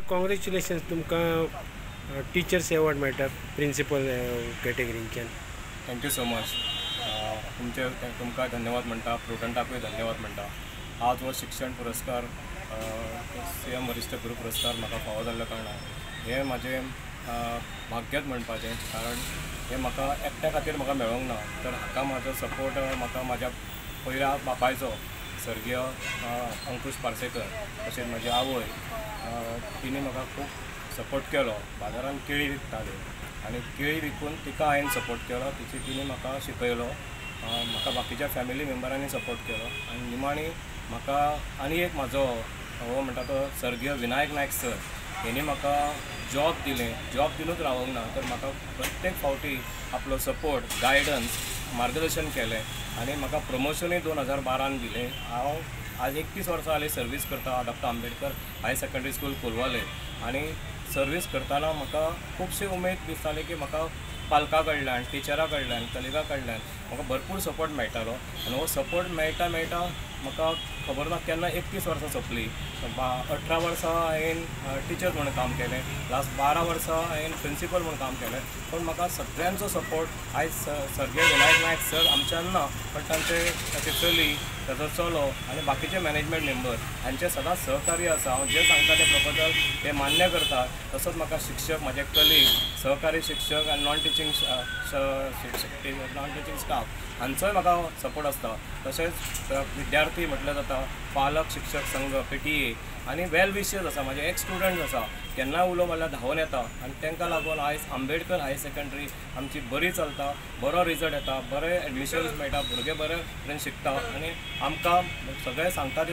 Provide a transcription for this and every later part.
Congratulations तुमकां teachers award मेळटा principal कॅटेगरींतल्यान. Thank you so much. तुमकां धन्यवाद म्हणटा, प्रुडंटाकूय धन्यवाद म्हणटा. आज हो शिक्षण पुरस्कार CM वरिष्ठ गुरू पुरस्कार म्हाका फावो जाल्ल्या कारणान हें म्हाजें भाग्यच म्हणपाचें. कारण हें म्हाका एकट्या खातीर म्हाका मेळोंक ना, तर हाका म्हाजो सपोर्ट म्हाका म्हाज्या पयल्या बापायचो सर्गीय अंकुश पार्सेकर, तशेंच म्हाजी आवय, तिणी म्हाका खूब सपोर्ट केलो. बाजारांत केळी विकताली आनी केळी विकून तिका हांवें सपोर्ट केलो. तिणी म्हाका शिकयलो. म्हाका बाकीच्या फॅमिली मेंबरांनी सपोर्ट केलो आनी निमाणी म्हाका आनी एक म्हाजो हो म्हणटा तो सर्गीय विनायक नायक सर, हेणी म्हाका जॉब दिलें. जॉब दिनूच रावूंक ना, तर म्हाका प्रत्येक फावटी आपलो सपोर्ट, गायडन्स, मार्गदर्शन केलें आनी म्हाका प्रमोशनूय 2012 दिलें. हांव आज 31 वर्सां जालीं सर्वीस करता doctor Ambedkar higher secondary school कोलवाले. आनी सर्वीस करतना म्हाका खुबशी उमेद दिसताली की म्हाका पालकां कडल्यान, टिचरां कडल्यान, कलिगा कडल्यान म्हाका भरपूर सपोर्ट मेळटालो. आनी हो सपोर्ट मेळटा म्हाका खबर ना केन्ना 31 वर्सां सोंपली. 18 वर्सां हांवें टिचर म्हणून काम केलें. लास्ट 12 वर्सां हांवें प्रिंसिपल म्हणून काम केलें. पण म्हाका सगळ्यांचो सपोर्ट आयज सर्गीय विनायक नायक सर आमच्यान ना, पण ताची चली, ताचो चलो आनी बाकीचे मॅनेजमेंट मेंबर हांचें सदांच सहकार्य आसा. हांव जें सांगता तें प्रपोजल ते मान्य करता. तसोच म्हाका शिक्षक, म्हाजे कलीग, सहकारी शिक्षक आनी नॉन टिचींग स्टाफ हांचोय म्हाका सपोर्ट आसता. तशेंच विद्यार्थी म्हटलें जाता, पालक शिक्षक संघ, PTA आनी वेल विशर्स आसा. म्हाजे एक स्टुडंट्स आसा, केन्नाय उलो मारल्यार धांवन येता आनी तांकां लागून आयज आंबेडकर हायर सेकंडरी आमची बरी चलता, बरो रिजल्ट येता, बरे एडमिशन्स मेळटा, भुरगे बरे तरेन शिकता आनी आमकां सगळें सांगता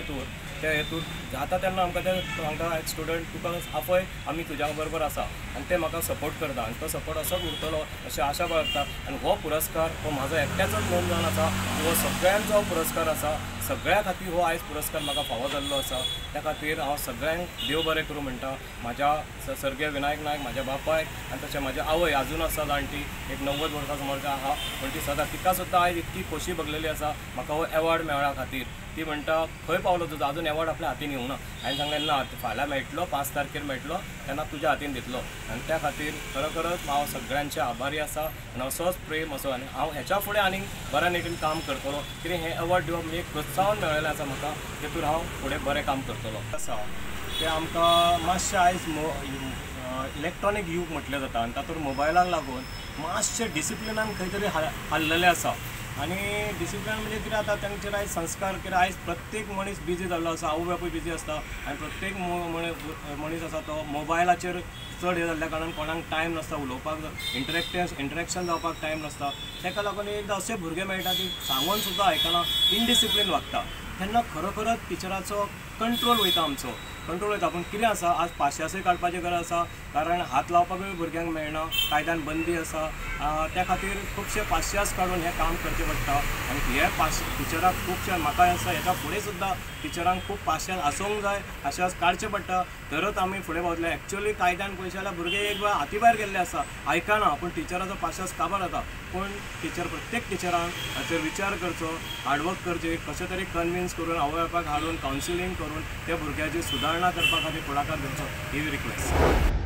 त्या हेतून जाता तेन्ना आमकां ते सांगता स्टुडंट तुका आपय आमी तुज्या बरोबर आसा आनी ते म्हाका सपोर्ट करता आनी तो सपोर्ट असोच उरतलो अशी आशा बाळगता. आनी हो पुरस्कार हो म्हाजो एकट्याचोच नोंद जावन आसा, हो सगळ्यांचो पुरस्कार आसा. सगळ्या खातीर हो आयज पुरस्कार म्हाका फावो जाल्लो आसा. त्या खातीर हांव सगळ्यांक देव बरें करूं म्हणटा. म्हाज्या सर्गीय विनायक नायक म्हाज्या बापायक आनी तशें म्हाज्या आवय अजून आसा जाणटी, एक 90 वर्सां समोरच्या आहा, पण ती सदां तिका सुद्दां आयज इतकी खोशी भोगलेली आसा म्हाका हो एवॉर्ड मेळ्ळा खातीर. ती म्हणटा खंय पावलो तुजो अजून एवॉर्ड आपल्या हातीन येवं ना. हांवें सांगलें ना, फाल्यां मेळटलो, 5 तारखेर मेळटलो, तेन्ना तुज्या हातीन दितलो. आनी त्या खातीर खरोखरच हांव सगळ्यांचे आभारी आसा आनी असोच प्रेम असो आनी हांव हेच्या फुडें आनीक बऱ्या नेटीन काम करतलो. कितें हें एवॉर्ड दिवप म्हणजे एक प्रोत्साहन मेळिल्लें आसा म्हाका, तेतून हांव फुडें बरें काम करतलो. आसा तें आमकां मातशें आयज इलेक्ट्रॉनीक यूग म्हटलें जाता आनी तातूंत मोबायलाक लागून मातशें डिसिप्लिनान खंय तरी हाल्लेलें आसा. आनी डिसिप्लिन म्हणजे कितें जाता तांचेर आयज संस्कार, कितें आयज प्रत्येक मनीस बिजी जाल्लो आसा, आवय बापूय बिजी आसता आनी प्रत्येक मनीस आसा तो मोबायलाचेर चड हे जाल्ल्या कारणान कोणाक टायम नासता उलोवपाक, इंटरेक्शन जावपाक टायम नासता. ताका लागून एकदां अशे भुरगे मेळटा की सांगून सुद्दां आयकना, इनडिसिप्लीन वागता. तेन्ना खरोखरच टिचराचो कंट्रोल वयता, आमचो कंट्रोल वयता. पूण कितें आसा आज पाशियासूय काडपाची गरज आसा, कारण हात लावपाकूय भुरग्यांक मेळना, कायद्यान बंदी आसा. त्या खातीर खुबशे पाशियास काडून हें काम करचें पडटा. आनी हे टिचराक खुबशे म्हाका आसा हेच्या फुडें सुद्दां टिचरांक खूब पाशियास आसूंक जाय, पाशियास काडचें पडटा, तरच आमी फुडें पावतले. एक्चुअली कायद्यान पळयलें जाल्यार भुरगे एक वेळ हाती भायर गेल्ले आसा, आयकना, पूण टिचराचो पाशियास काबार जाता. पूण प्रत्येक टिचरान हाचेर विचार करचो, हार्डवर्क करचें, कशें तरी कन्विन्स करून आवय बापायक हाडून कावन्सिलींग करून त्या भुरग्याची सुदारणा करपा खातीर फुडाकार घेवचो, ही रिक्वेस्ट.